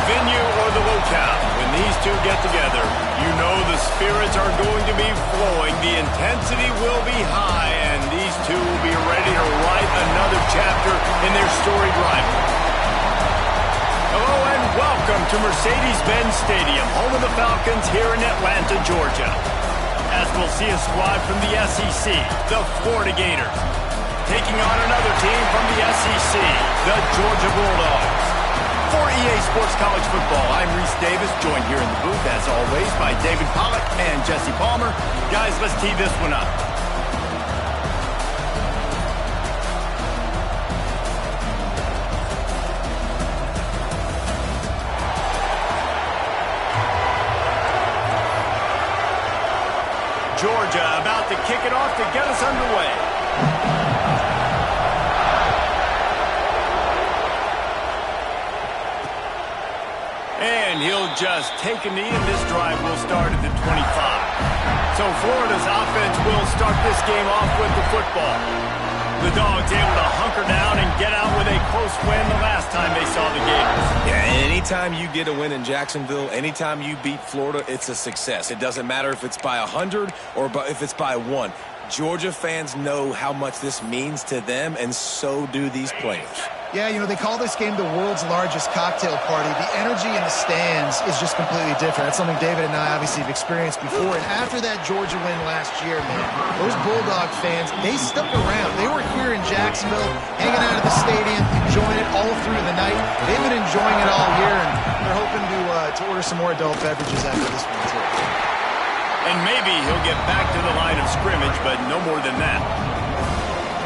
venue or the locale, when these two get together, you know the spirits are going to be flowing, the intensity will be high, and these two will be ready to write another chapter in their storied rivalry. Hello and welcome to Mercedes-Benz Stadium, home of the Falcons here in Atlanta, Georgia. As we'll see a squad from the SEC, the Florida Gators, taking on another team from the SEC, the Georgia Bulldogs. For EA Sports College Football, I'm Reese Davis, joined here in the booth, as always, by David Pollack and Jesse Palmer. Guys, let's tee this one up. Georgia about to kick it off to get us underway. And he'll just take a knee, and this drive will start at the 25. So Florida's offense will start this game off with the football. The Dogs able to hunker down and get out with a close win the last time they saw the Gators. Yeah, anytime you get a win in Jacksonville, anytime you beat Florida, it's a success. It doesn't matter if it's by 100 or if it's by 1. Georgia fans know how much this means to them, and so do these players. Yeah, you know, they call this game the world's largest cocktail party. The energy in the stands is just completely different. That's something David and I obviously have experienced before. And after that Georgia win last year, man, those Bulldog fans, they stuck around. They were here in Jacksonville, hanging out at the stadium, enjoying it all through the night. They've been enjoying it all year, and they're hoping to order some more adult beverages after this one, too. And maybe he'll get back to the line of scrimmage, but no more than that.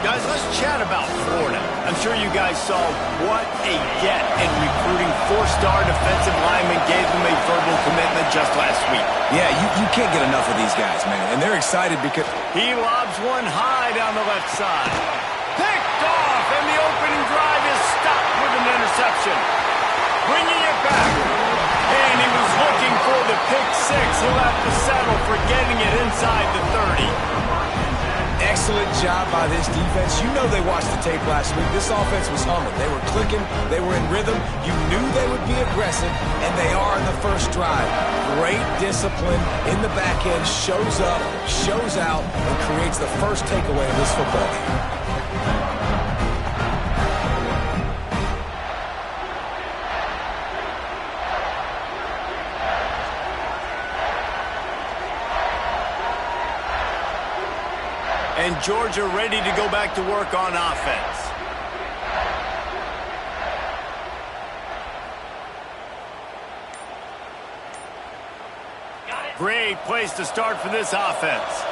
Guys, let's chat about Florida. I'm sure you guys saw what a get in recruiting. Four-star defensive lineman gave them a verbal commitment just last week. Yeah, you can't get enough of these guys, man. And they're excited because he lobs one high down the left side. Picked off, and the opening drive is stopped with an interception. Bringing it back. And he was looking for the pick six. He'll have to settle for getting it inside the 30. Excellent job by this defense. You know they watched the tape last week. This offense was humming. They were clicking. They were in rhythm. You knew they would be aggressive, and they are in the first drive. Great discipline in the back end. Shows up, shows out, and creates the first takeaway of this football game. And Georgia ready to go back to work on offense. Great place to start for this offense.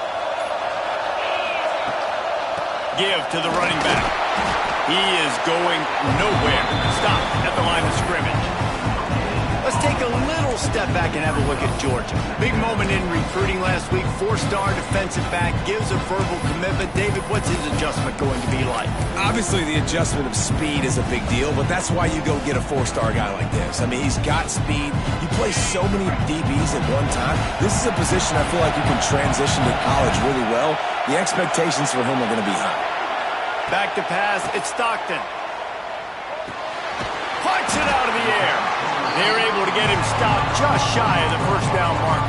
Give to the running back. He is going nowhere. Stop at the line of scrimmage. Let's take a little step back and have a look at Georgia. Big moment in recruiting last week. Four-star defensive back gives a verbal commitment. David, what's his adjustment going to be like? Obviously, the adjustment of speed is a big deal, but that's why you go get a four-star guy like this. I mean, he's got speed. He plays so many DBs at one time. This is a position I feel like you can transition to college really well. The expectations for him are going to be high. Back to pass. It's Stockton. Punch it out of the air. They're able to get him stopped just shy of the first down mark.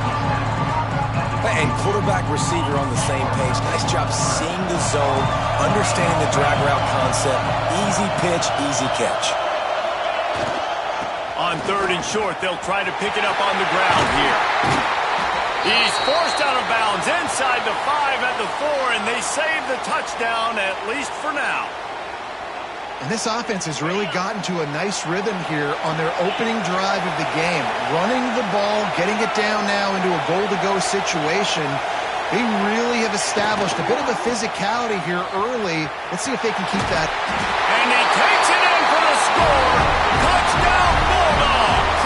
And quarterback receiver on the same page. Nice job seeing the zone, understanding the drag route concept. Easy pitch, easy catch. On third and short, they'll try to pick it up on the ground here. He's forced out of bounds inside the 5 at the 4, and they save the touchdown, at least for now. And this offense has really gotten to a nice rhythm here on their opening drive of the game. Running the ball, getting it down now into a goal-to-go situation. They really have established a bit of a physicality here early. Let's see if they can keep that. And he takes it in for the score. Touchdown, Bulldogs!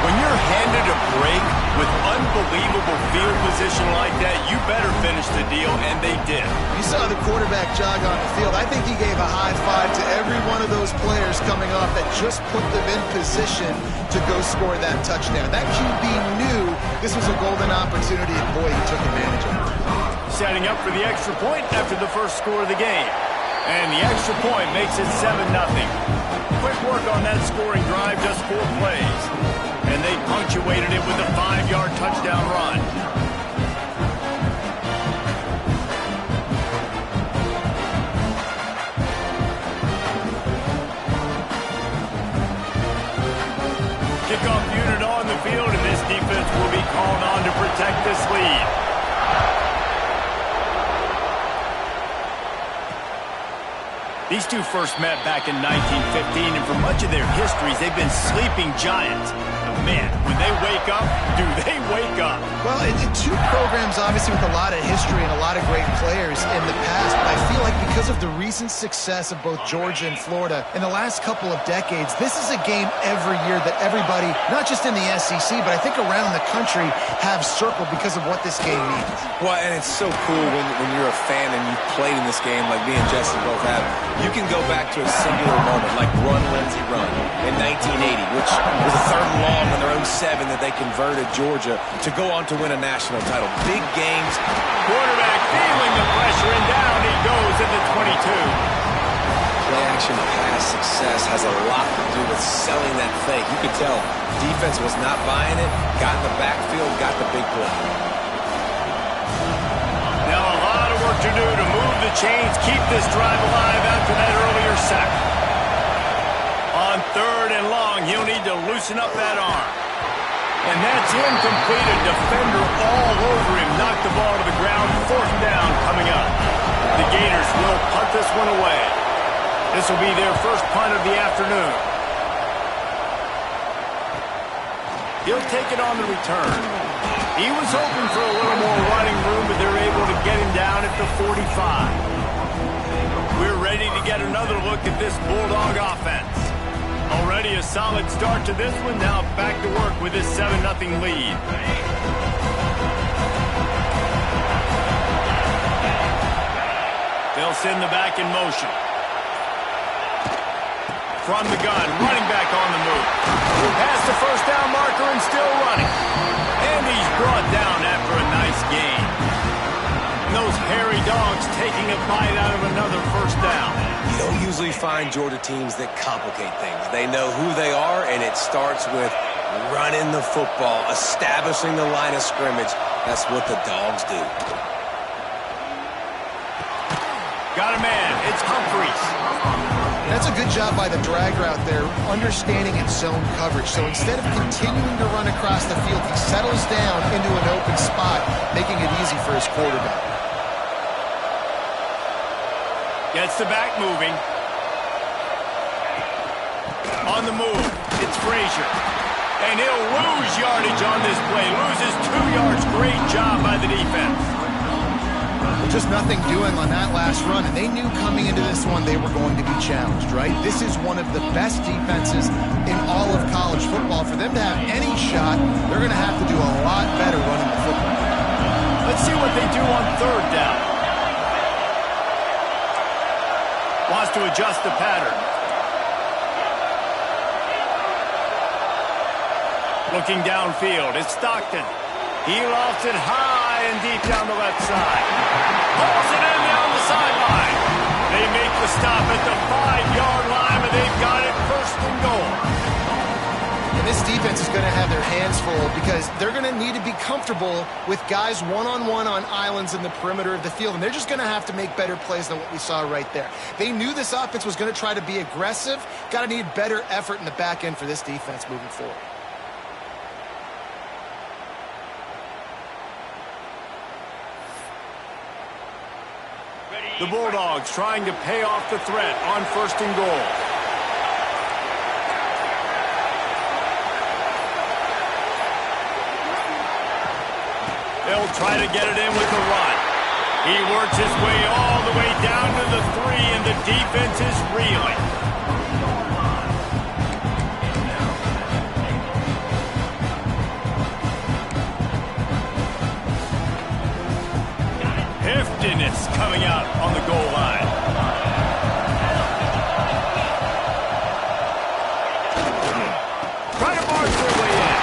When you're handed a break with unbelievable field position like that, you better finish the deal, and they did. You saw the quarterback jog on the field. I think he gave a high five to every one of those players coming off that just put them in position to go score that touchdown. That QB knew this was a golden opportunity, and boy, he took advantage of it. Setting up for the extra point after the first score of the game. And the extra point makes it 7-0. quick work on that scoring drive, just 4 plays. And they punctuated it with a 5-yard touchdown run. Kickoff unit on the field, and this defense will be called on to protect this lead. These two first met back in 1915, and for much of their histories, they've been sleeping giants. Man, when they wake up, do they wake up? Well, two programs, obviously, with a lot of history and a lot of great players in the past, but I feel like because of the recent success of both Georgia and Florida in the last couple of decades, this is a game every year that everybody, not just in the SEC, but I think around the country, have circled because of what this game means. Well, and it's so cool when you're a fan and you've played in this game like me and Jesse both have. You can go back to a singular moment like Run, Lindsey, Run in 1980, which was a 3rd and long on their own 7 that they converted Georgia to go on to win a national title. Big games. Quarterback feeling the pressure, and down he goes at the 22. Play-action pass success has a lot to do with selling that fake. You could tell defense was not buying it, got in the backfield, got the big play. Now a lot of work to do to move the chains, keep this drive alive after that earlier sack. On 3rd and long, he'll need to loosen up that arm. And that's incomplete. A defender all over him. Knocked the ball to the ground. 4th down coming up. The Gators will punt this one away. This will be their first punt of the afternoon. He'll take it on the return. He was hoping for a little more running room, but they're able to get him down at the 45. We're ready to get another look at this Bulldog offense. Already a solid start to this one. Now back to work with this 7-0 lead. They'll send the back in motion. From the gun, running back on the move. Past the first down marker and still running. And he's brought down after a nice gain. And those hairy dogs taking a bite out of another first down. You don't usually find Georgia teams that complicate things. They know who they are, and it starts with running the football, establishing the line of scrimmage. That's what the Dogs do. Got a man. It's Humphreys. That's a good job by the drag route there, understanding its zone coverage. So instead of continuing to run across the field, he settles down into an open spot, making it easy for his quarterback. Gets the back moving. On the move, it's Frazier. And he'll lose yardage on this play. Loses 2 yards. Great job by the defense. Just nothing doing on that last run, and they knew coming into this one they were going to be challenged, right? This is one of the best defenses in all of college football. For them to have any shot, they're going to have to do a lot better running the football. Let's see what they do on 3rd down. Wants to adjust the pattern. Looking downfield, it's Stockton. He lofts it high and deep down the left side. Pulls it in down the sideline. They make the stop at the 5-yard line, but they've got it 1st and goal. And this defense is going to have their hands full because they're going to need to be comfortable with guys one-on-one on islands in the perimeter of the field, and they're just going to have to make better plays than what we saw right there. They knew this offense was going to try to be aggressive. Got to need better effort in the back end for this defense moving forward. The Bulldogs trying to pay off the threat on 1st and goal. They'll try to get it in with the run. He works his way all the way down to the 3, and the defense is reeling. Heftiness coming out on the goal line. Try to march their way in.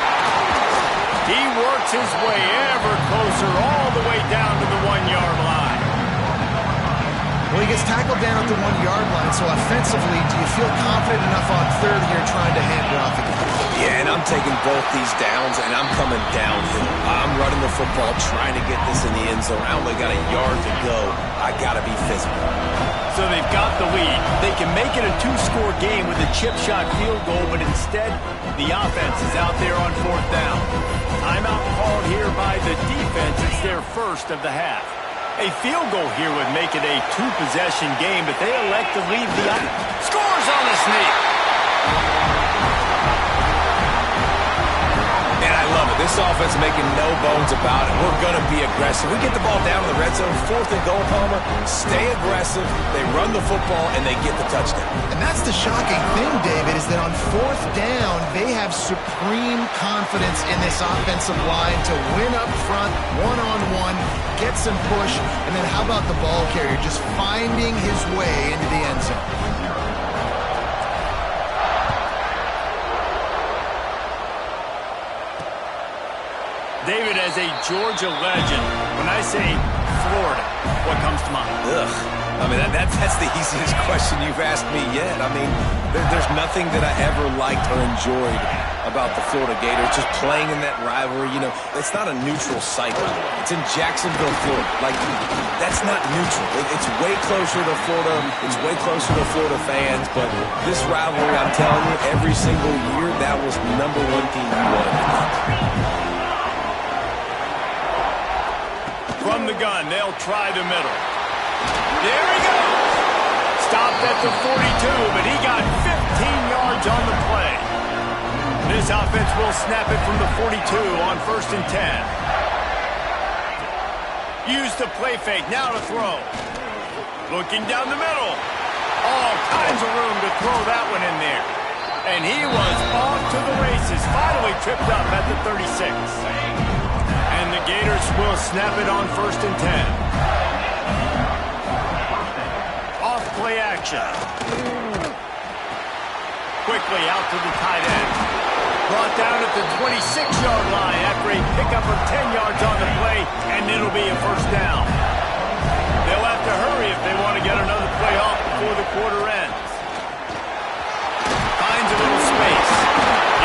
He works his way ever closer all the way down to the 1-yard line. Well, he gets tackled down at the 1-yard line, so offensively, do you feel confident enough on third here trying to hand it off again? Yeah, and I'm taking both these downs, and I'm coming downhill. I'm running the football, trying to get this in the end zone. I only got a yard to go. I got to be physical. So they've got the lead. They can make it a 2-score game with a chip shot field goal, but instead, the offense is out there on 4th down. Timeout called here by the defense. It's their first of the half. A field goal here would make it a 2-possession game, but they elect to leave the scores on the sneak. And I love it. This offense making no bones about it. We're going to be aggressive. We get the ball down in the red zone, 4th and goal, Palmer. Stay aggressive. They run the football, and they get the touchdown. And that's the shocking thing, David, is that on 4th down, they have supreme confidence in this offensive line to win up front, one-on-one, get some push, and then how about the ball carrier just finding his way into the end zone? David, as a Georgia legend, when I say Florida, what comes to mind? Ugh. I mean, that's the easiest question you've asked me yet. I mean, there's nothing that I ever liked or enjoyed about the Florida Gators, just playing in that rivalry. You know, it's not a neutral site, by the way. It's in Jacksonville, Florida. Like, that's not neutral. It's way closer to Florida. It's way closer to Florida fans. But this rivalry, I'm telling you, every single year, that was the #1 team you wanted to beat. From the gun, they'll try the middle. There he goes. Stopped at the 42, but he got 15 yards on the play. This offense will snap it from the 42 on 1st and 10. Use the play fake, now to throw. Looking down the middle. All kinds of room to throw that one in there. And he was off to the races, finally tripped up at the 36. And the Gators will snap it on 1st and 10. Off play action. Quickly out to the tight end. Brought down at the 26-yard line after a pickup of 10 yards on the play, and it'll be a 1st down. They'll have to hurry if they want to get another play off before the quarter ends. Finds a little space.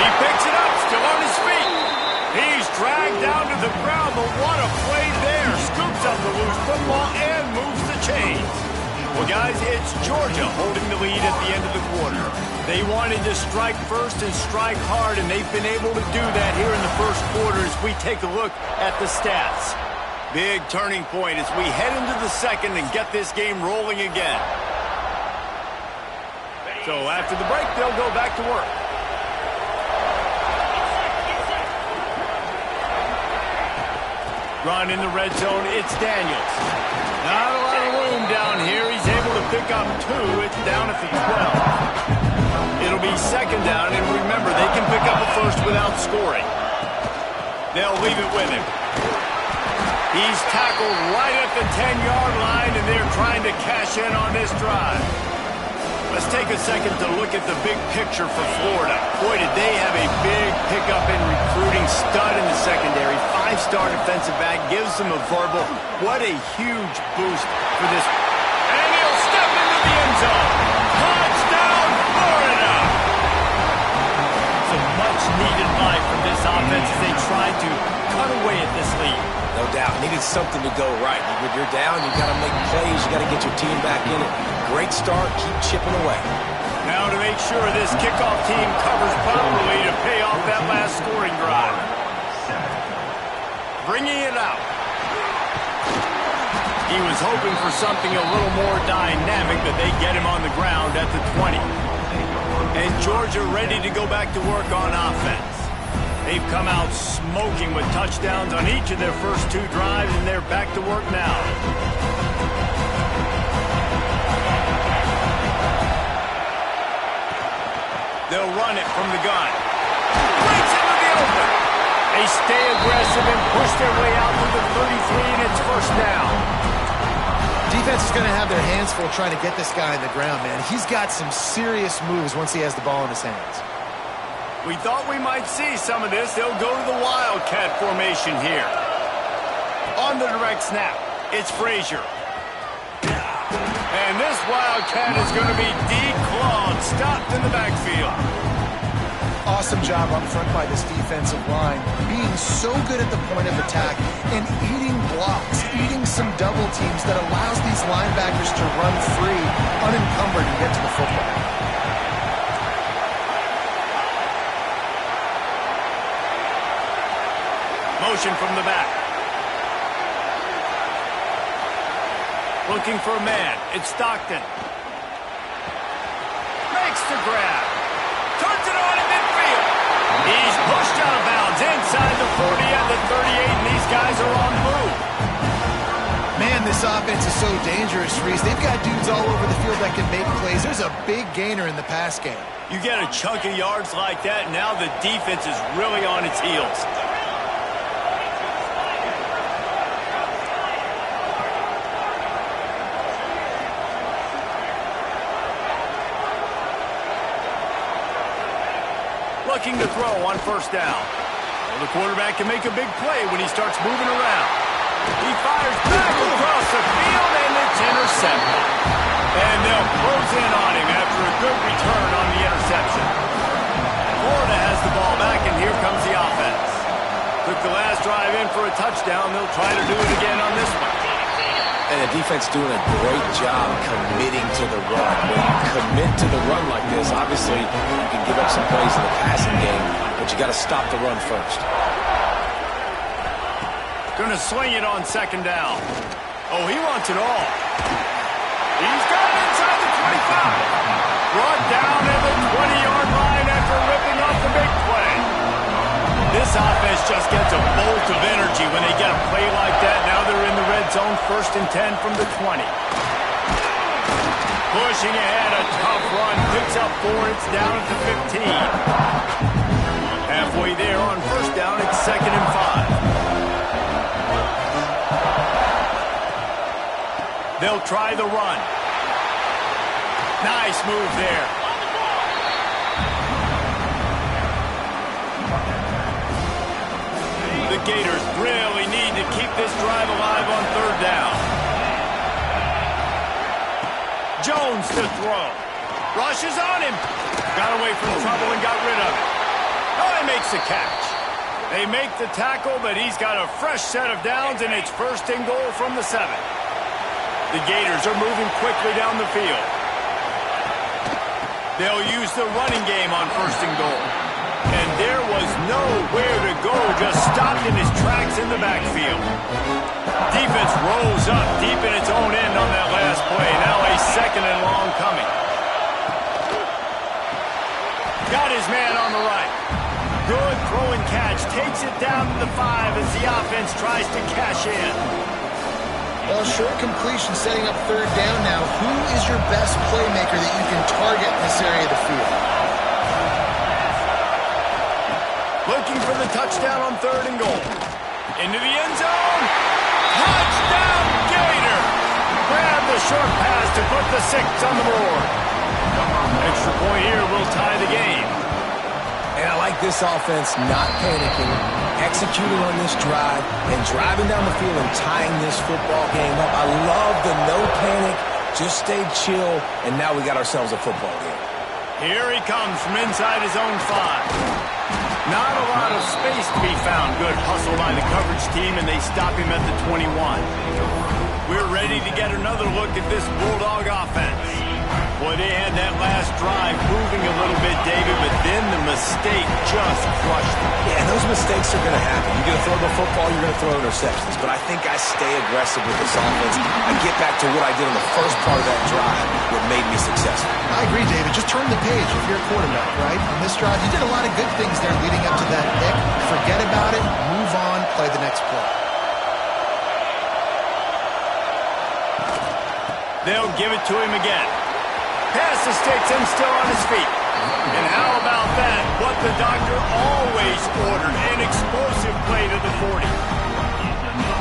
He picks it up, still on his feet. He's dragged down to the ground, but what a play there. Scoops up the loose football and moves the chains. Well, guys, it's Georgia holding the lead at the end of the quarter. They wanted to strike first and strike hard, and they've been able to do that here in the first quarter as we take a look at the stats. Big turning point as we head into the second and get this game rolling again. So after the break, they'll go back to work. Run in the red zone, it's Daniels. Not a lot of room down here. He's able to pick up 2. It's down at the 12. It'll be 2nd down, and remember, they can pick up a 1st without scoring. They'll leave it with him. He's tackled right at the 10-yard line, and they're trying to cash in on this drive. Let's take a second to look at the big picture for Florida. Boy, did they have a big pickup in recruiting. Stud in the secondary. 5-star defensive back. Gives them a verbal. What a huge boost for this. And he'll step into the end zone. Touchdown, Florida! Some much-needed life from this offense as they try to cut away at this lead. No doubt. Needed something to go right. When you're down, you got to make plays. You got to get your team back in it. Great start. Keep chipping away. Now to make sure this kickoff team covers properly to pay off that last scoring drive. Bringing it out. He was hoping for something a little more dynamic, but they get him on the ground at the 20. And Georgia ready to go back to work on offense. They've come out smoking with touchdowns on each of their first 2 drives, and they're back to work now. They'll run it from the gun. Breaks into the open. They stay aggressive and push their way out to the 33, and it's 1st down. Defense is going to have their hands full trying to get this guy on the ground, man. He's got some serious moves once he has the ball in his hands. We thought we might see some of this. They'll go to the Wildcat formation here. On the direct snap, it's Frazier. And And this Wildcat is going to be declawed, stopped in the backfield. Awesome job up front by this defensive line, being so good at the point of attack and eating blocks, eating some double teams that allows these linebackers to run free, unencumbered, and get to the football. Motion from the back. Looking for a man. It's Stockton. Makes the grab. Turns it on in midfield. He's pushed out of bounds inside the 40 at the 38, and these guys are on the move. Man, this offense is so dangerous, Reese. They've got dudes all over the field that can make plays. There's a big gainer in the pass game. You get a chunk of yards like that, and now the defense is really on its heels. Looking to throw on first down. Well, the quarterback can make a big play when he starts moving around. He fires back across the field, and it's intercepted. And they'll close in on him after a good return on the interception. Florida has the ball back, and here comes the offense. Took the last drive in for a touchdown. They'll try to do it again on this one. And the defense doing a great job committing to the run. When you commit to the run like this, obviously you can give up some plays in the passing game, but you got to stop the run first. Going to swing it on second down. Oh, he wants it all. He's got it inside the 25. Brought down at the 20-yard line after ripping off the big play. This offense just gets a bolt of energy when they get a play like that. Now they're in the red zone, 1st and 10 from the 20. Pushing ahead, a tough run, picks up 4, it's down at the 15. Halfway there on first down, it's 2nd and 5. They'll try the run. Nice move there. The Gators really need to keep this drive alive on 3rd down. Jones to throw. Rushes on him. Got away from trouble and got rid of it. Oh, he makes the catch. They make the tackle, but he's got a fresh set of downs, and it's 1st and goal from the 7. The Gators are moving quickly down the field. They'll use the running game on 1st and goal. And there was nowhere to go, just stopped in his tracks in the backfield. Defense rolls up deep in its own end on that last play. Now a 2nd and long coming. Got his man on the right. Good throw and catch. Takes it down to the 5 as the offense tries to cash in. Well, short completion setting up 3rd down now. Who is your best playmaker that you can target in this area of the field? Looking for the touchdown on 3rd and goal. Into the end zone. Touchdown, Gator! Grab the short pass to put the 6 on the board. Extra point here will tie the game. And I like this offense not panicking, executing on this drive, and driving down the field and tying this football game up. I love the no panic, just stay chill, and now we got ourselves a football game. Here he comes from inside his own 5. Not a lot of space to be found. Good hustle by the coverage team, and they stop him at the 21. We're ready to get another look at this Bulldog offense. Boy, they had that last drive moving a little bit, David, but then the mistake just crushed them. Yeah, and those mistakes are going to happen. You're going to throw the football, you're going to throw interceptions. But I think I stay aggressive with this offense. I get back to what I did in the first part of that drive, what made me successful. I agree, David. Just turn the page if you're a quarterback, right? On this drive, you did a lot of good things there leading up to that pick. Forget about it, move on, play the next play. They'll give it to him again. Pass the sticks and still on his feet. And how about that? What the doctor always ordered, an explosive play to the 40.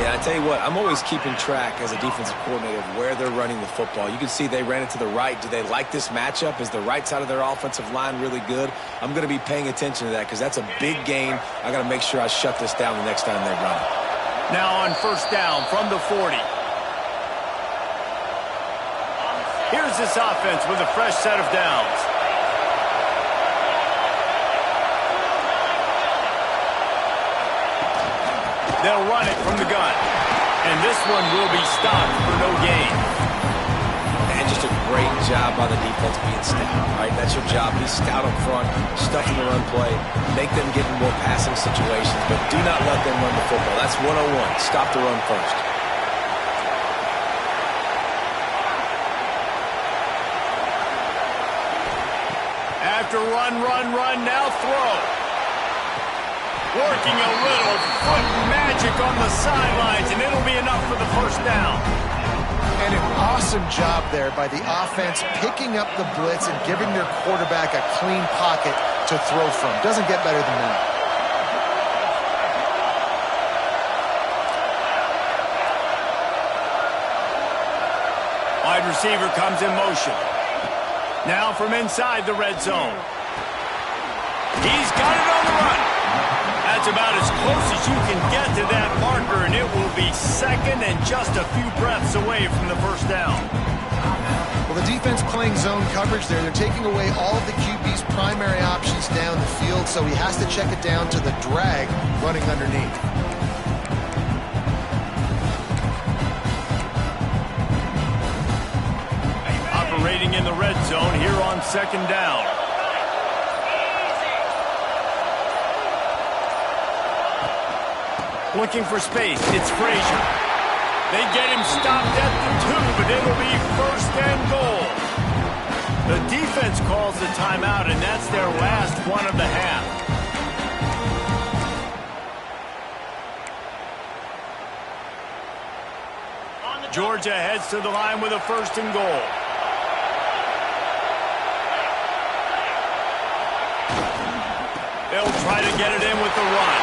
Yeah, I tell you what, I'm always keeping track as a defensive coordinator of where they're running the football. You can see they ran it to the right. Do they like this matchup? Is the right side of their offensive line really good? I'm going to be paying attention to that because that's a big game. I got to make sure I shut this down the next time they run it. Now on 1st down from the 40. this offense with a fresh set of downs. They'll run it from the gun. And this one will be stopped for no gain. And just a great job by the defense being stout, right? That's your job. Be stout up front, stuff in the run play, make them get in more passing situations, but do not let them run the football. That's 101. Stop the run first. After run, now throw. Working a little foot magic on the sidelines, and it'll be enough for the first down. And an awesome job there by the offense picking up the blitz and giving their quarterback a clean pocket to throw from. Doesn't get better than that. Wide receiver comes in motion. Now from inside the red zone. He's got it on the run. That's about as close as you can get to that marker, and it will be second and just a few breaths away from the first down. Well, the defense playing zone coverage there. They're taking away all of the QB's primary options down the field, so he has to check it down to the drag running underneath. Operating in the red zone here on second down. Looking for space. It's Frazier. They get him stopped at the 2, but it'll be first and goal. The defense calls the timeout, and that's their last one of the half. Georgia heads to the line with a first and goal. They'll try to get it in with the run.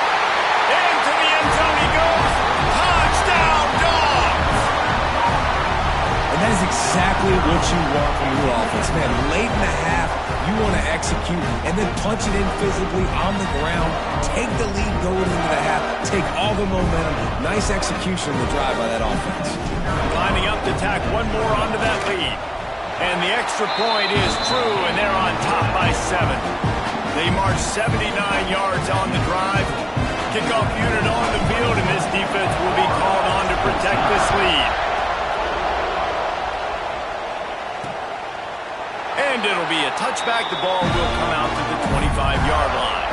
Into the end zone he goes. Touchdown, Dogs! And that is exactly what you want from your offense, man. Late in the half, you want to execute and then punch it in physically on the ground. Take the lead going into the half. Take all the momentum. Nice execution of the drive by that offense. Lining up to tack one more onto that lead. And the extra point is true, and they're on top by 7. They march 79 yards on the drive. Kickoff unit on the field, and this defense will be called on to protect this lead. And it'll be a touchback. The ball will come out to the 25-yard line.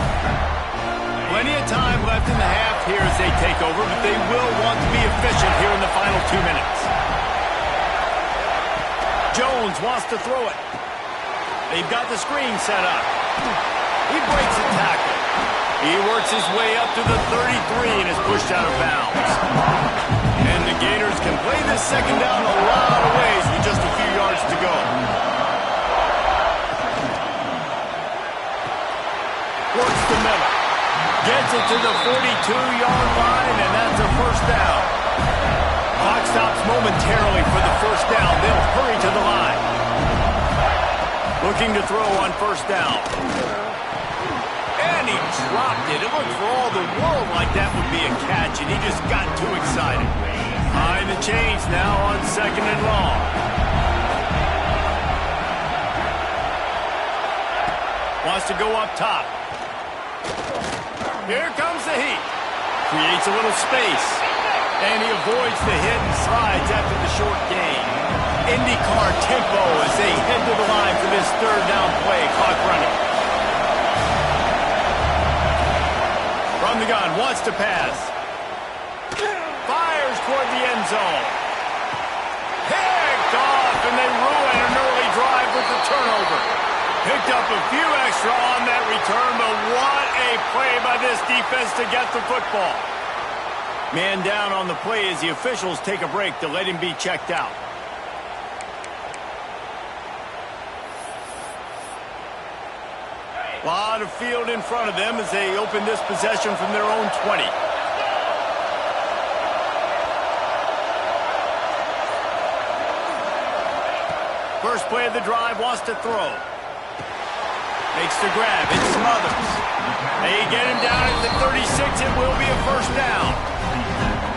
Plenty of time left in the half here as they take over, but they will want to be efficient here in the final 2 minutes. Jones wants to throw it. They've got the screen set up. He breaks a tackle. He works his way up to the 33 and is pushed out of bounds. And the Gators can play this second down a lot of ways with just a few yards to go. Works the middle. Gets it to the 42-yard line, and that's a first down. Clock stops momentarily for the first down. They'll hurry to the line. Looking to throw on first down. And he dropped it. It looked for all the world like that would be a catch, and he just got too excited. Behind the chains now on second and long. Wants to go up top. Here comes the heat. Creates a little space. And he avoids the hit and slides after the short gain. IndyCar tempo as they head to the line for this third down play. Clock running. From the gun, wants to pass. Fires toward the end zone. Picked off, and they ruin an early drive with the turnover. Picked up a few extra on that return, but what a play by this defense to get the football. Man down on the play as the officials take a break to let him be checked out. A lot of field in front of them as they open this possession from their own 20. First play of the drive, wants to throw. Makes the grab, it smothers. They get him down at the 36, it will be a first down.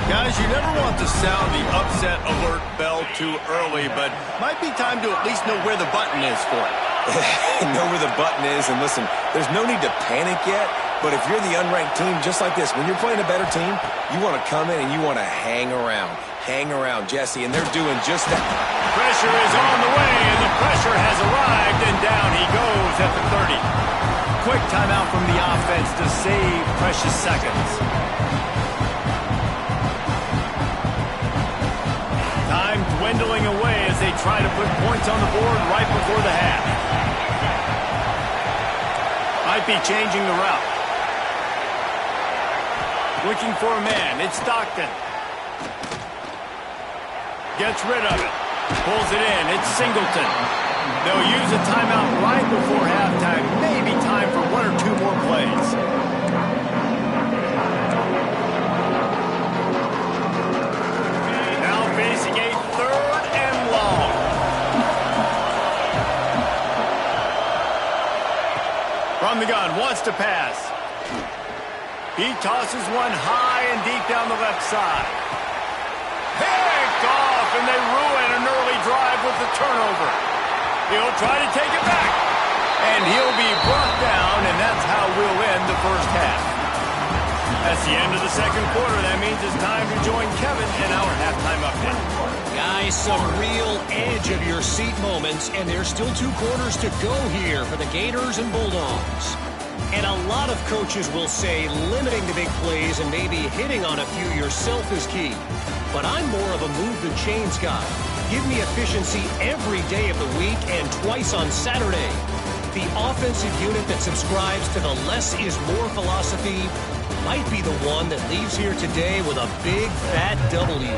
Guys, you never want to sound the upset alert bell too early, but might be time to at least know where the button is for it. Know where the button is, and listen, there's no need to panic yet, but if you're the unranked team, just like this, when you're playing a better team, you want to come in and you want to hang around. Hang around, Jesse, and they're doing just that. Pressure is on the way, and the pressure has arrived, and down he goes at the 30. Quick timeout from the offense to save precious seconds. Time dwindling away as they try to put points on the board right before the half. Might be changing the route. Looking for a man. It's Stockton. Gets rid of it. Pulls it in. It's Singleton. They'll use a timeout right before halftime. Maybe time for one or two more plays. Now facing a 3rd and long. From the gun, wants to pass. He tosses one high and deep down the left side. Picked off, and they ruin an early drive with the turnover. He'll try to take it back. And he'll be brought down, and that's how we'll end the first half. That's the end of the second quarter. That means it's time to join Kevin in our halftime update. Guys, some real edge-of-your-seat moments, and there's still 2 quarters to go here for the Gators and Bulldogs. And a lot of coaches will say limiting the big plays and maybe hitting on a few yourself is key. But I'm more of a move-the-chains guy. Give me efficiency every day of the week and twice on Saturday. The offensive unit that subscribes to the less is more philosophy might be the one that leaves here today with a big, fat W.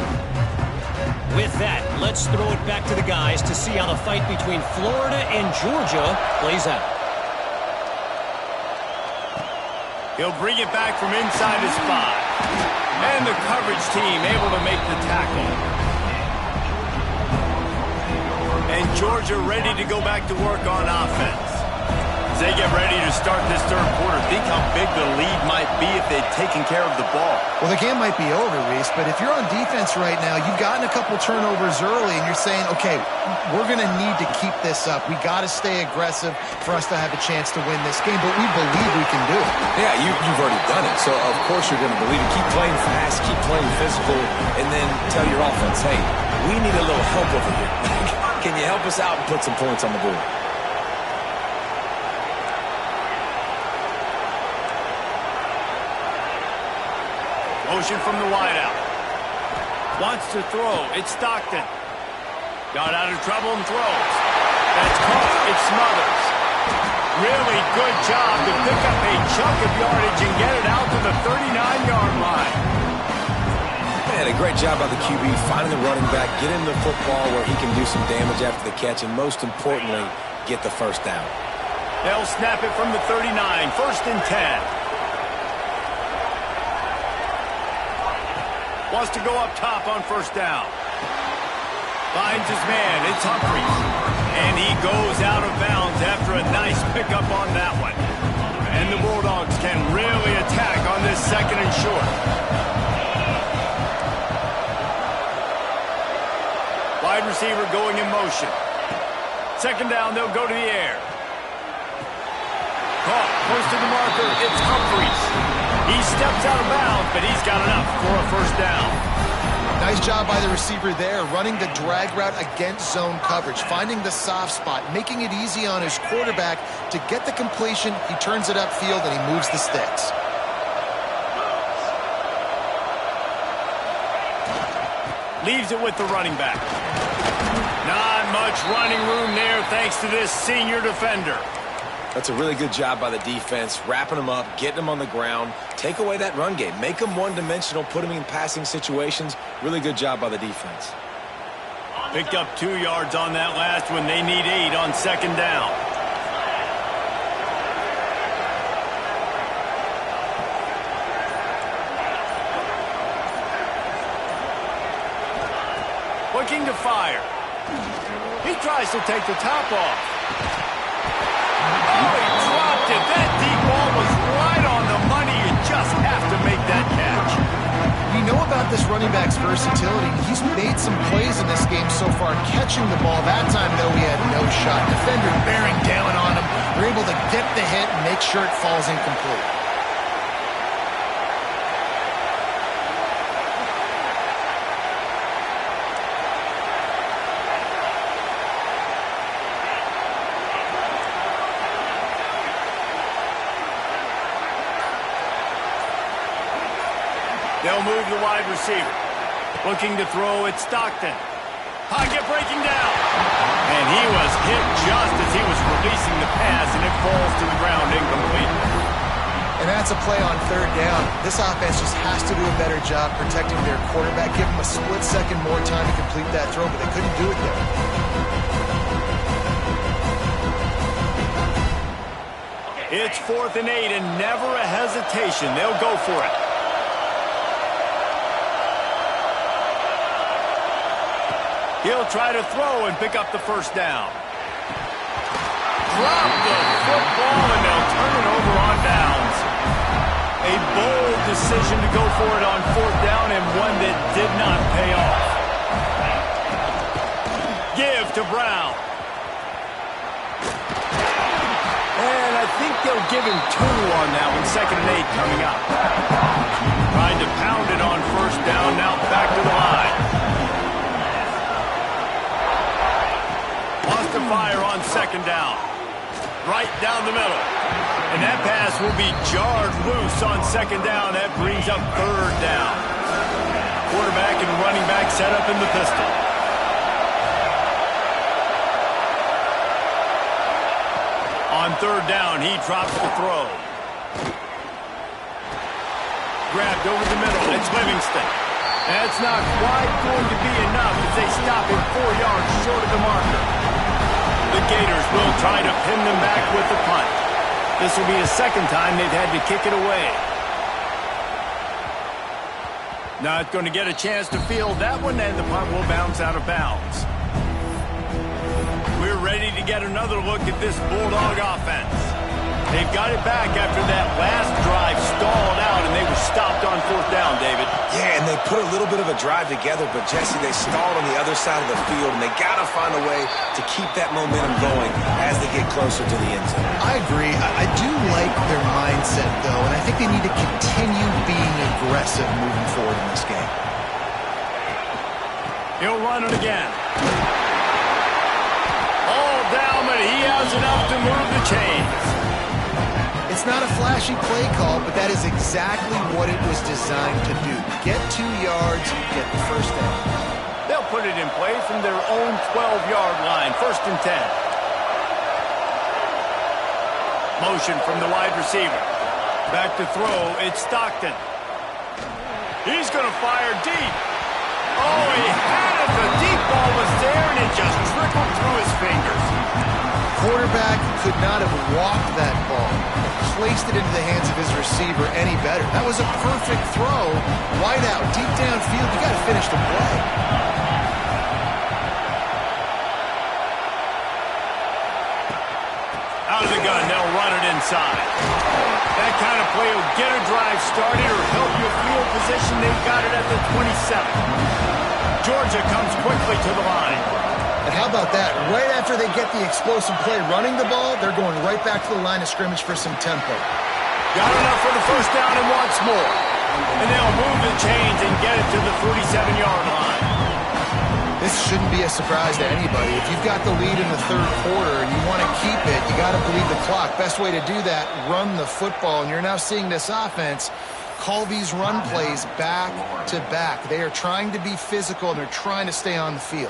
With that, let's throw it back to the guys to see how the fight between Florida and Georgia plays out. He'll bring it back from inside his 5. And the coverage team able to make the tackle. And Georgia ready to go back to work on offense. As they get ready to start this third quarter, think how big the lead might be if they'd taken care of the ball. Well, the game might be over, Reese, but if you're on defense right now, you've gotten a couple turnovers early, and you're saying, okay, we're going to need to keep this up. We got to stay aggressive for us to have a chance to win this game, but we believe we can do it. Yeah, you've already done it, so of course you're going to believe it. Keep playing fast, keep playing physical, and then tell your offense, hey, we need a little help over here. Can you help us out and put some points on the board? Motion from the wideout. Wants to throw. It's Stockton. Got out of trouble and throws. That's caught. It's Smothers. Really good job to pick up a chunk of yardage and get it out to the 39-yard line. Man, a great job by the QB finding the running back, get him the football where he can do some damage after the catch, and most importantly, get the first down. They'll snap it from the 39. 1st and 10. Wants to go up top on 1st down. Finds his man. It's Humphries. And he goes out of bounds after a nice pickup on that one. And the Bulldogs can really attack on this 2nd and short. Wide receiver going in motion. 2nd down, they'll go to the air. Caught, close to the marker, it's Humphries. He steps out of bounds, but he's got enough for a 1st down. Nice job by the receiver there, running the drag route against zone coverage, finding the soft spot, making it easy on his quarterback to get the completion. He turns it upfield, and he moves the sticks. Leaves it with the running back. Not much running room there thanks to this senior defender. That's a really good job by the defense, wrapping them up, getting them on the ground. Take away that run game. Make them one-dimensional, put them in passing situations. Really good job by the defense. Picked up 2 yards on that last one. They need 8 on 2nd down. Looking to fire. He tries to take the top off. Oh, he dropped it. That deep ball was right on the money. You just have to make that catch. You know about this running back's versatility. He's made some plays in this game so far, catching the ball. That time, though, he had no shot. Defender bearing down on him. They're able to get the hit and make sure it falls incomplete. They'll move the wide receiver. Looking to throw at Stockton. Pocket breaking down. And he was hit just as he was releasing the pass, and it falls to the ground incomplete. And that's a play on third down. This offense just has to do a better job protecting their quarterback. Give him a split second more time to complete that throw, but they couldn't do it there. It's 4th and 8, and never a hesitation. They'll go for it. He'll try to throw and pick up the first down. Drop the football, and they'll turn it over on downs. A bold decision to go for it on 4th down, and one that did not pay off. Give to Brown. And I think they'll give him 2 on that one. 2nd and 8 coming up. Trying to pound it on 1st down, now back to the line. To fire on 2nd down. Right down the middle. And that pass will be jarred loose on 2nd down. That brings up 3rd down. Quarterback and running back set up in the pistol. On 3rd down, he drops the throw. Grabbed over the middle. It's Livingston. That's not quite going to be enough as they stop him 4 yards short of the marker. The Gators will try to pin them back with the punt. This will be the 2nd time they've had to kick it away. Not going to get a chance to field that one, and the punt will bounce out of bounds. We're ready to get another look at this Bulldog offense. They've got it back after that last drive stalled out, and they were stopped on 4th down, David. Yeah, and they put a little bit of a drive together, but, Jesse, they stalled on the other side of the field, and they got to find a way to keep that momentum going as they get closer to the end zone. I agree. I do like their mindset, though, and I think they need to continue being aggressive moving forward in this game. He'll run it again. All down, but he has enough to move the chains. It's not a flashy play call, but that is exactly what it was designed to do. Get 2 yards, get the 1st down. They'll put it in play from their own 12-yard line, 1st and 10. Motion from the wide receiver. Back to throw, it's Stockton. He's going to fire deep. Oh, he had it. The deep ball was there, and it just trickled through his fingers. Quarterback could not have walked that ball and placed it into the hands of his receiver any better. That was a perfect throw. Wide out, deep downfield. You got to finish the play. Out of the gun, they'll run it inside. That kind of play will get a drive started or help you field position. They've got it at the 27. Georgia comes quickly to the line. And how about that? Right after they get the explosive play running the ball, they're going right back to the line of scrimmage for some tempo. Got enough for the 1st down and wants more. And they'll move the chains and get it to the 47-yard line. This shouldn't be a surprise to anybody. If you've got the lead in the 3rd quarter and you want to keep it, you got to bleed the clock. Best way to do that, run the football. And you're now seeing this offense call these run plays back to back. They are trying to be physical, and they're trying to stay on the field.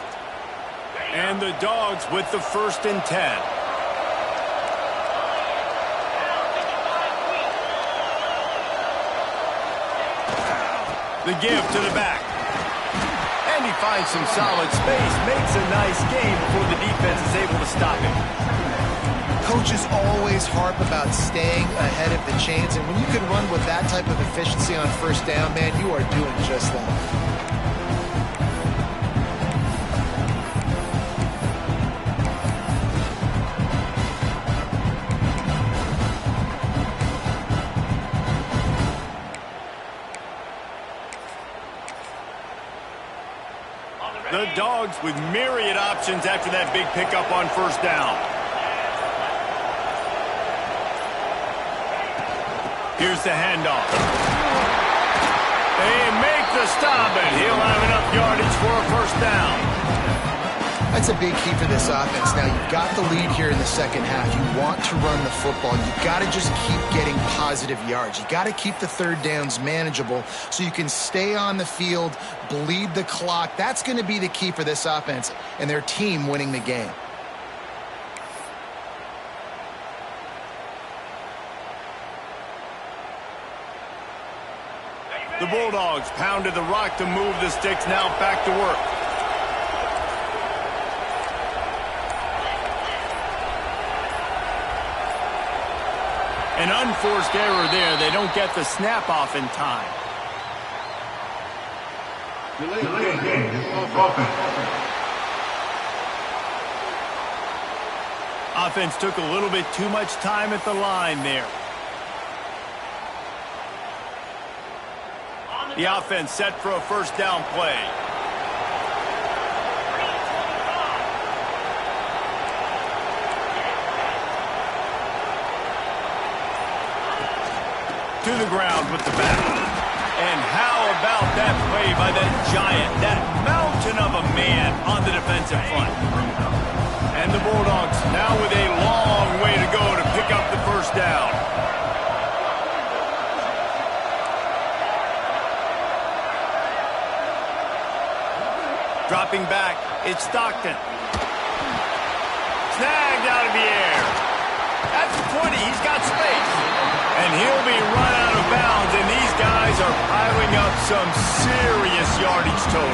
And the Dogs with the 1st and 10. The give to the back. And he finds some solid space, makes a nice game before the defense is able to stop him. Coaches always harp about staying ahead of the chains, and when you can run with that type of efficiency on 1st down, man, you are doing just that. Dogs with myriad options after that big pickup on first down. Here's the handoff. They make the stop, and he'll have enough yardage for a first down. That's a big key for this offense. Now, you've got the lead here in the second half. You want to run the football. You've got to just keep getting positive yards. You've got to keep the third downs manageable so you can stay on the field, bleed the clock. That's going to be the key for this offense and their team winning the game. The Bulldogs pounded the rock to move the sticks, now back to work. An unforced error there. They don't get the snap off in time. Offense took a little bit too much time at the line there. The offense set for a first down play. To the ground with the back. And how about that play by that giant, that mountain of a man on the defensive front? And the Bulldogs now with a long way to go to pick up the first down. Dropping back, it's Stockton. Snagged out of the air. At the 20, he's got space. And he'll be run out of bounds, and these guys are piling up some serious yardage total.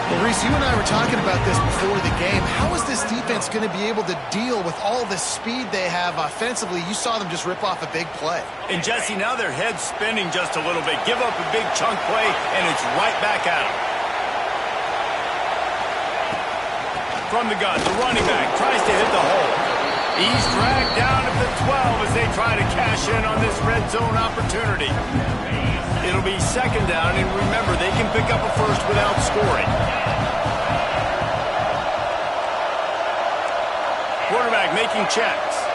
Well, Reese, you and I were talking about this before the game. How is this defense going to be able to deal with all the speed they have offensively? You saw them just rip off a big play. And, Jesse, now their head's spinning just a little bit. Give up a big chunk play, and it's right back at them. From the gun, the running back tries to hit the hole. He's dragged down at the 12 as they try to cash in on this red zone opportunity. It'll be second down, and remember, they can pick up a first without scoring. Quarterback making checks.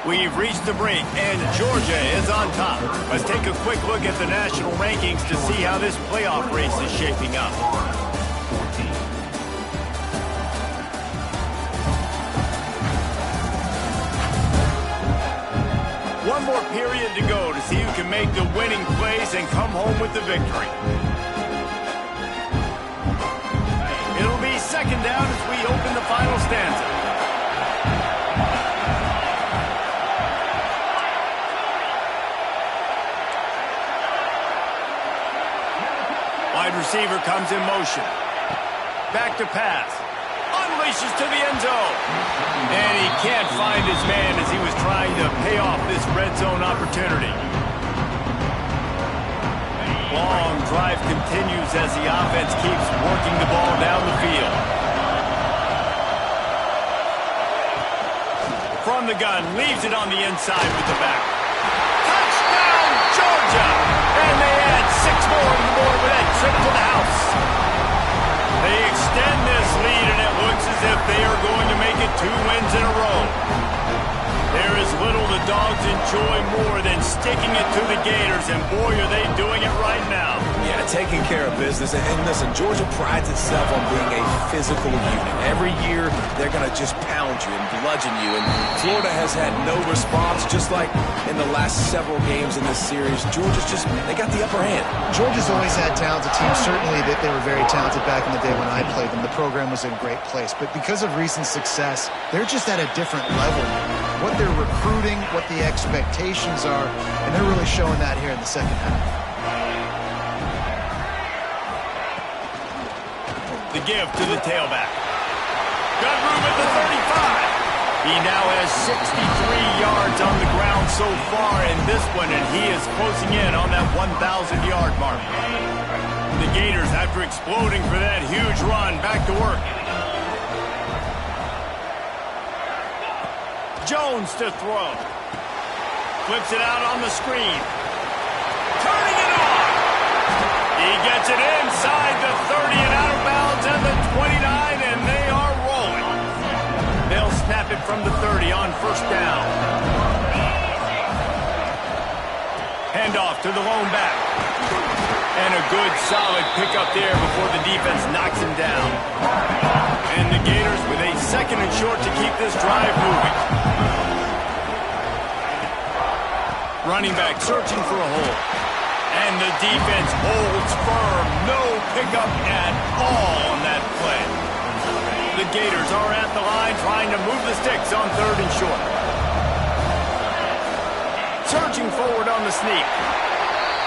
We've reached the brink, and Georgia is on top. Let's take a quick look at the national rankings to see how this playoff race is shaping up. One more period to go to see who can make the winning plays and come home with the victory. It'll be second down as we open the final stanza. Wide receiver comes in motion. Back to pass. Unleashes to the end zone. And he can't find his man as he was trying to pay off this red zone opportunity. Long drive continues as the offense keeps working the ball down the field. From the gun, leaves it on the inside with the back. Touchdown, Georgia! And they add 6 more on the board with that trip to the house. They extend this lead, and it looks as if they are going to make it 2 wins in a row. There is little the Dogs enjoy more than sticking it to the Gators, and boy, are they doing it right now. Yeah, taking care of business. And listen, Georgia prides itself on being a physical unit. Every year, they're going to just pound you and bludgeon you. And Florida has had no response, just like in the last several games in this series. Georgia's just, they got the upper hand. Georgia's always had talented teams. Certainly that they were very talented back in the day when I played them. The program was in a great place. But because of recent success, they're just at a different level. What they're recruiting, what the expectations are, and they're really showing that here in the second half. The give to the tailback. Got room at the 35. He now has 63 yards on the ground so far in this one, and he is closing in on that 1,000-yard mark. The Gators, after exploding for that huge run, back to work. Jones to throw. Flips it out on the screen. Turning it on. He gets it inside the 30 and out of bounds at the 29, and they are rolling. They'll snap it from the 30 on first down. Handoff to the lone back. And a good, solid pickup there before the defense knocks him down. And the Gators with a second and short to keep this drive moving. Running back searching for a hole. And the defense holds firm. No pickup at all on that play. The Gators are at the line trying to move the sticks on third and short. Surging forward on the sneak.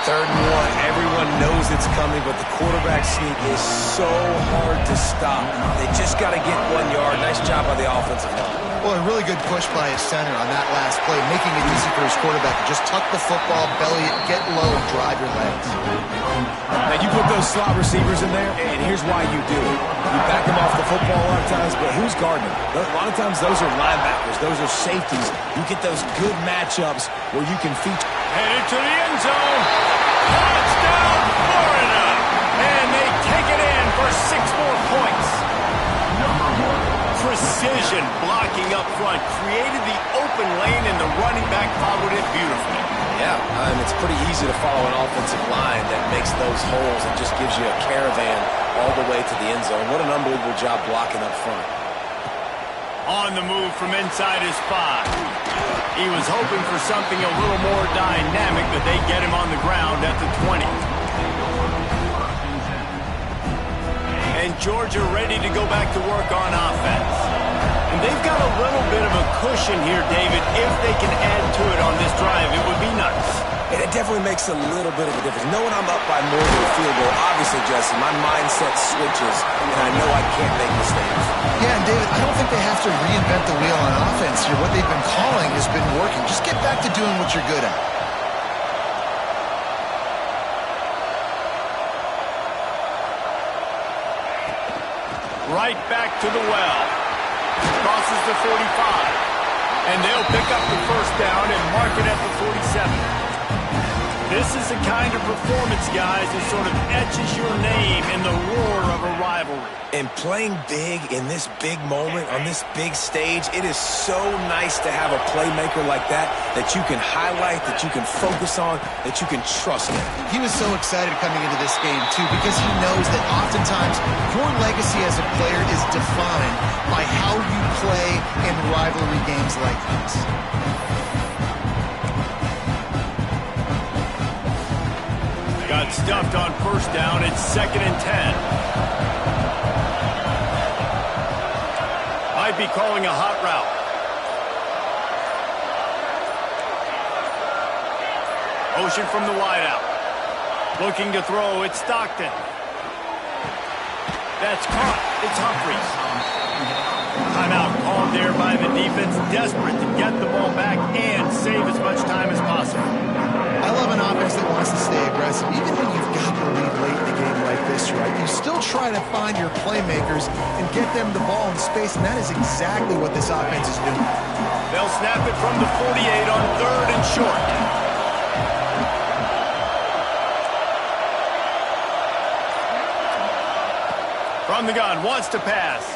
Third and one. Everyone knows it's coming, but the quarterback sneak is so hard to stop. They just got to get 1 yard. Nice job by the offensive line. Well, a really good push by his center on that last play, making it easy for his quarterback to just tuck the football, belly it, get low, and drive your legs. Now, you put those slot receivers in there, and here's why you do it. You back them off the football a lot of times, but who's guarding them? A lot of times, those are linebackers. Those are safeties. You get those good matchups where you can feature. Headed to the end zone. Touchdown, Florida. And they take it in for 6 more points. Precision blocking up front created the open lane, and the running back followed it beautifully. Yeah, and it's pretty easy to follow an offensive line that makes those holes and just gives you a caravan all the way to the end zone. What an unbelievable job blocking up front. On the move from inside his 5. He was hoping for something a little more dynamic, but they get him on the ground at the 20. And Georgia ready to go back to work on offense. And they've got a little bit of a cushion here, David. If they can add to it on this drive, it would be nice. And it definitely makes a little bit of a difference. Knowing I'm up by more than a field goal, obviously, Jesse, my mindset switches, and I know I can't make mistakes. Yeah, and David, I don't think they have to reinvent the wheel on offense here. What they've been calling has been working. Just get back to doing what you're good at. Right back to the well. Crosses the 45. And they'll pick up the first down and mark it at the 47. This is the kind of performance, guys, that sort of etches your name in the roar of a rivalry. And playing big in this big moment, on this big stage, it is so nice to have a playmaker like that you can highlight, that you can focus on, that you can trust in. He was so excited coming into this game, too, because he knows that oftentimes your legacy as a player is defined by how you play in rivalry games like this. Got stuffed on first down. It's 2nd and 10. Might be calling a hot route. Motion from the wideout. Looking to throw. It's Stockton. That's caught. It's Humphries. Timeout called there by the defense. Desperate to get the ball back and save as much time as possible. I love an offense that wants to stay aggressive. Even when you've got the lead late in a game like this, right? You still try to find your playmakers and get them the ball in space, and that is exactly what this offense is doing. They'll snap it from the 48 on 3rd and short. From the gun, wants to pass.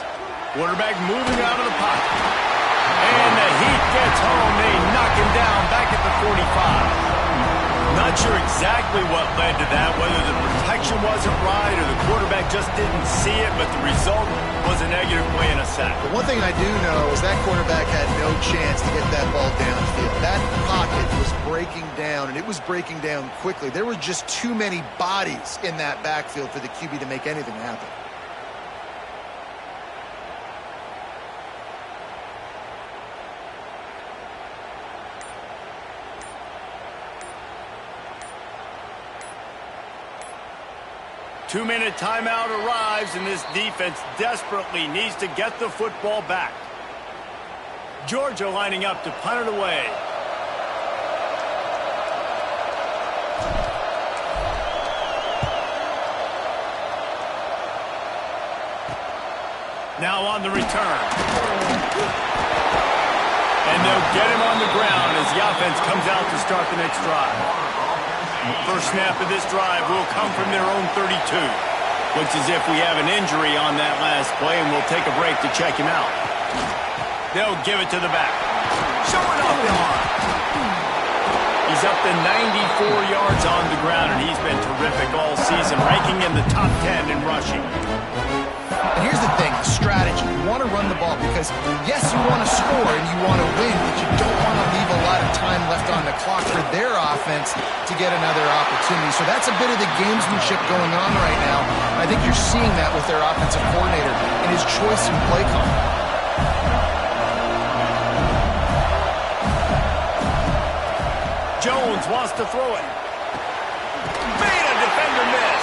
Quarterback moving out of the pocket. And the heat gets home. They knock him down back at the 45. Not sure exactly what led to that, whether the protection wasn't right or the quarterback just didn't see it, but the result was a negative play and a sack. But one thing I do know is that quarterback had no chance to get that ball downfield. That pocket was breaking down, and it was breaking down quickly. There were just too many bodies in that backfield for the QB to make anything happen. Two-minute timeout arrives, and this defense desperately needs to get the football back. Georgia lining up to punt it away. Now on the return. And And they'll get him on the ground as the offense comes out to start the next drive. First snap of this drive will come from their own 32. Looks as if we have an injury on that last play, and we'll take a break to check him out. They'll give it to the back. Showing off the arm. He's up to 94 yards on the ground, and he's been terrific all season, ranking in the top 10 in rushing. And here's the thing, the strategy. You want to run the ball because, yes, you want to score and you want to win, but you don't want to leave a lot of time left on the clock for their offense to get another opportunity. So that's a bit of the gamesmanship going on right now. I think you're seeing that with their offensive coordinator and his choice in play calling. Jones wants to throw it. Made a defender miss.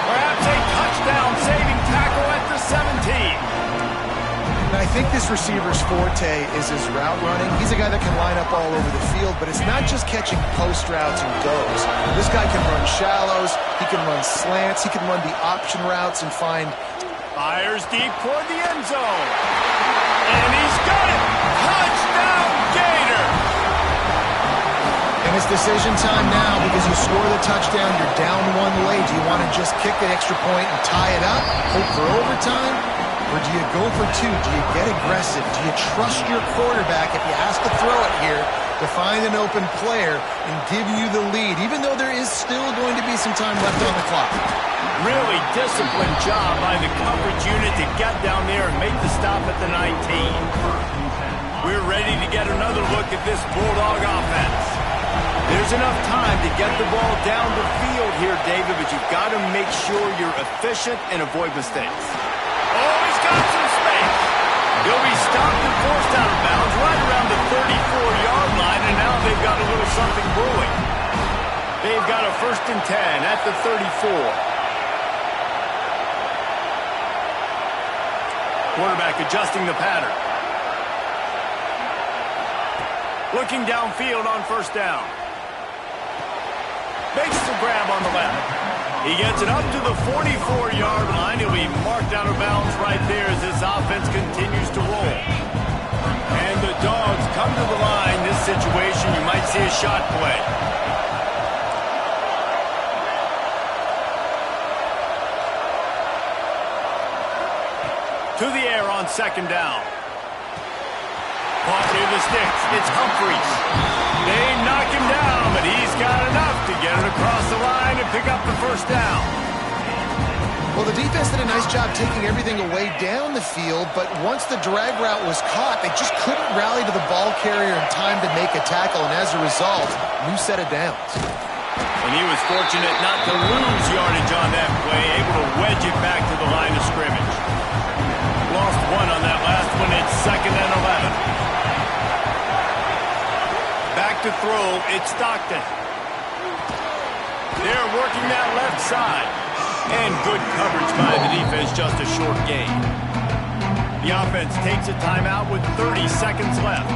Perhaps a touchdown-saving tackle at the 17. And I think this receiver's forte is his route running. He's a guy that can line up all over the field, but it's not just catching post routes and goes. This guy can run shallows, he can run slants, he can run the option routes and find... Fires deep toward the end zone. And he's got it! Touchdown, Gator! And it's decision time now because you score the touchdown, you're down one late. Do you want to just kick the extra point and tie it up, hope for overtime? Or do you go for two? Do you get aggressive? Do you trust your quarterback if he has to throw it here to find an open player and give you the lead, even though there is still going to be some time left on the clock? Really disciplined job by the coverage unit to get down there and make the stop at the 19. We're ready to get another look at this Bulldog offense. There's enough time to get the ball down the field here, David, but you've got to make sure you're efficient and avoid mistakes. Oh, he's got some space. He'll be stopped and forced out of bounds right around the 34-yard line, and now they've got a little something brewing. They've got a 1st and 10 at the 34. Quarterback adjusting the pattern. Looking downfield on 1st down. Makes the grab on the left. He gets it up to the 44-yard line. He'll be marked out of bounds right there as this offense continues to roll. And the Dogs come to the line. This situation, you might see a shot play. To the air on 2nd down. Caught near the sticks. It's Humphries. They knock him down, but he's got enough to get it across the line and pick up the 1st down. Well, the defense did a nice job taking everything away down the field, but once the drag route was caught, they just couldn't rally to the ball carrier in time to make a tackle, and as a result, new set of downs. And he was fortunate not to lose yardage on that play, able to wedge it back to the line of scrimmage. Lost one on that last one. It's 2nd and 11. Back to throw, it's Stockton. They're working that left side. And good coverage by the defense, just a short gain. The offense takes a timeout with 30 seconds left.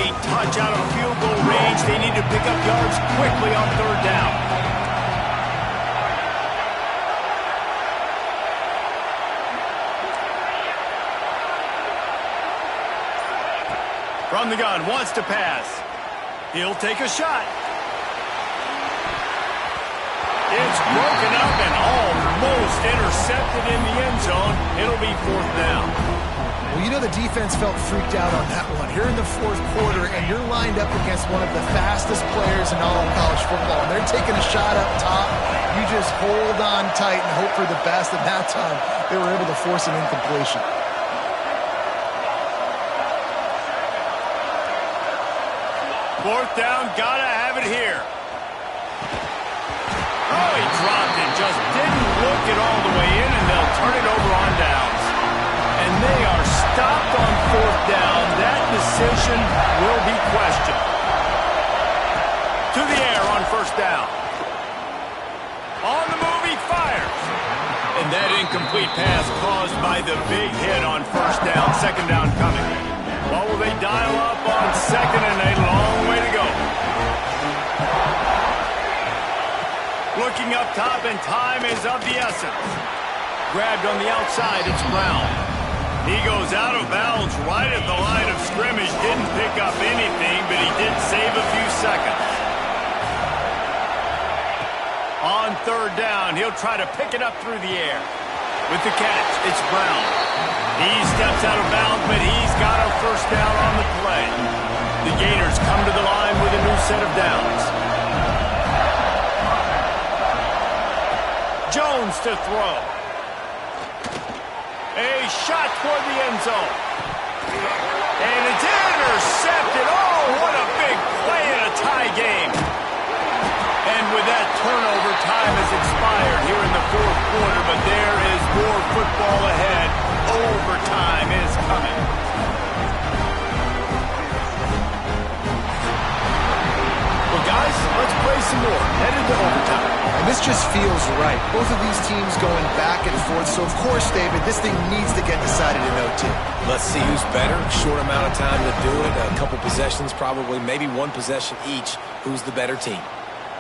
A touch out of field goal range. They need to pick up yards quickly on 3rd down. From the gun, wants to pass. He'll take a shot. It's broken up and almost intercepted in the end zone. It'll be 4th down. Well, you know the defense felt freaked out on that one. Here in the 4th quarter, and you're lined up against one of the fastest players in all of college football, and they're taking a shot up top. You just hold on tight and hope for the best, and that time they were able to force an incompletion. 4th down, gotta have it here. Oh, he dropped it, just didn't look it all the way in, and they'll turn it over on downs. And they are stopped on 4th down. That decision will be questioned. To the air on 1st down. On the move, he fires. And that incomplete pass caused by the big hit on 1st down, 2nd down coming. What will they dial up on 2nd and a long way to go? looking up top, and time is of the essence. Grabbed on the outside, it's Brown. He goes out of bounds right at the line of scrimmage. Didn't pick up anything, but he did save a few seconds. On third down, he'll try to pick it up through the air. With the catch, it's Brown. He steps out of bounds, but he's got a first down on the play. The Gators come to the line with a new set of downs. Jones to throw. A shot toward the end zone. And it's intercepted. Oh, what a big play in a tie game. And with that turnover, time has expired here in the fourth quarter, but there is more football ahead. Overtime is coming. Well, guys, let's play some more. Headed to overtime. And this just feels right. Both of these teams going back and forth. So, of course, David, this thing needs to get decided in OT. Let's see who's better. Short amount of time to do it. A couple possessions, probably maybe one possession each. Who's the better team?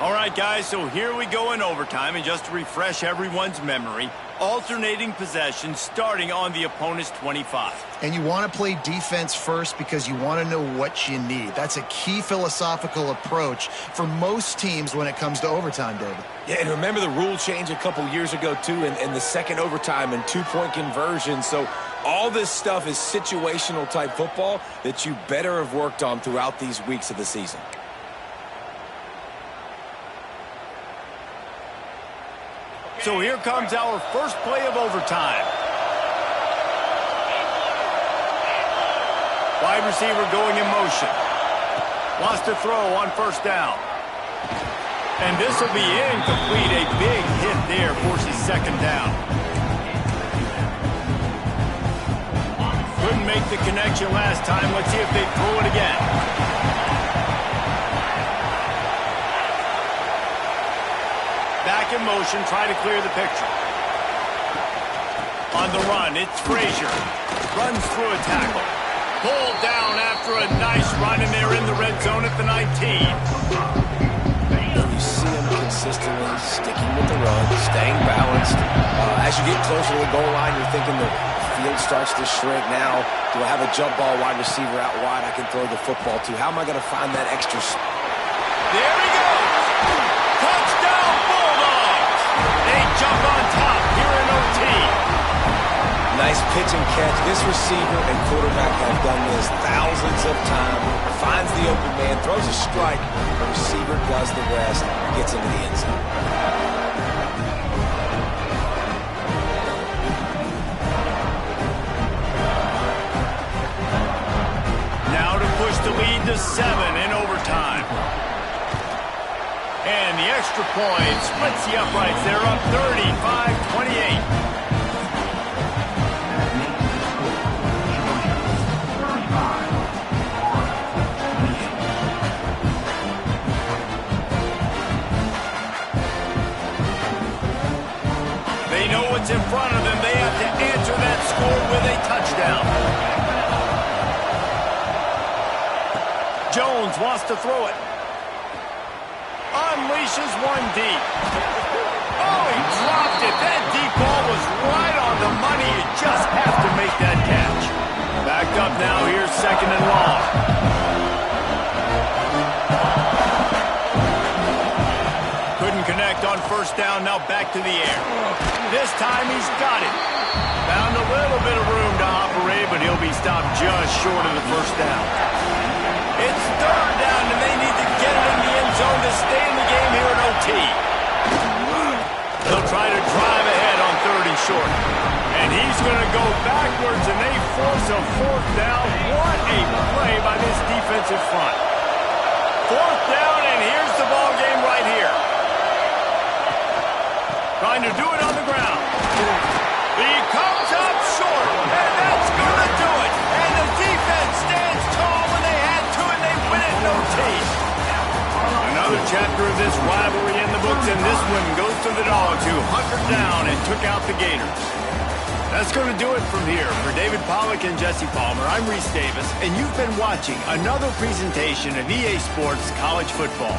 All right, guys, so here we go in overtime. And just to refresh everyone's memory, alternating possession starting on the opponent's 25. And you want to play defense first because you want to know what you need. That's a key philosophical approach for most teams when it comes to overtime, David. Yeah, and remember the rule change a couple years ago, too, in the second overtime and two-point conversion. So all this stuff is situational type football that you better have worked on throughout these weeks of the season. So here comes our first play of overtime. Wide receiver going in motion. Wants to throw on first down. And this will be incomplete. A big hit there forces second down. Couldn't make the connection last time. Let's see if they throw it again. Back in motion, try to clear the picture. On the run, it's Frazier. Runs through a tackle. Pulled down after a nice run, and they're in the red zone at the 19. You see him consistently sticking with the run, staying balanced. As you get closer to the goal line, you're thinking the field starts to shrink now. Do I have a jump ball wide receiver out wide I can throw the football to? How am I going to find that extra? There he goes. Touchdown, Bulldogs. They jump on top here in OT. Nice pitch and catch. This receiver and quarterback have done this thousands of times. Finds the open man, throws a strike. The receiver does the rest, gets into the end zone. Now to push the lead to 7 in overtime. And the extra point splits the uprights. They're up 35-28. They know what's in front of them. They have to answer that score with a touchdown. Jones wants to throw it. Unleashes one deep. Oh, he dropped it. That deep ball was right on the money. You just have to make that catch. Backed up now. Here's second and long. Couldn't connect on first down. Now back to the air. This time he's got it. Found a little bit of room to operate, but he'll be stopped just short of the first down. It's third down, and they need to get it in the end zone to stay in the game here in OT. They'll try to drive ahead on third and short. And he's going to go backwards, and they force a fourth down. What a play by this defensive front. Fourth down, and here's the ball game right here. Trying to do it on the ground. He comes up short, and that's going to do it. And the defense stands tall when they had to, and they win it in OT. Another chapter of this rivalry in the books, and this one goes to the Dogs, who hunkered down and took out the Gators. That's going to do it from here. For David Pollack and Jesse Palmer, I'm Reese Davis, and you've been watching another presentation of EA Sports College Football.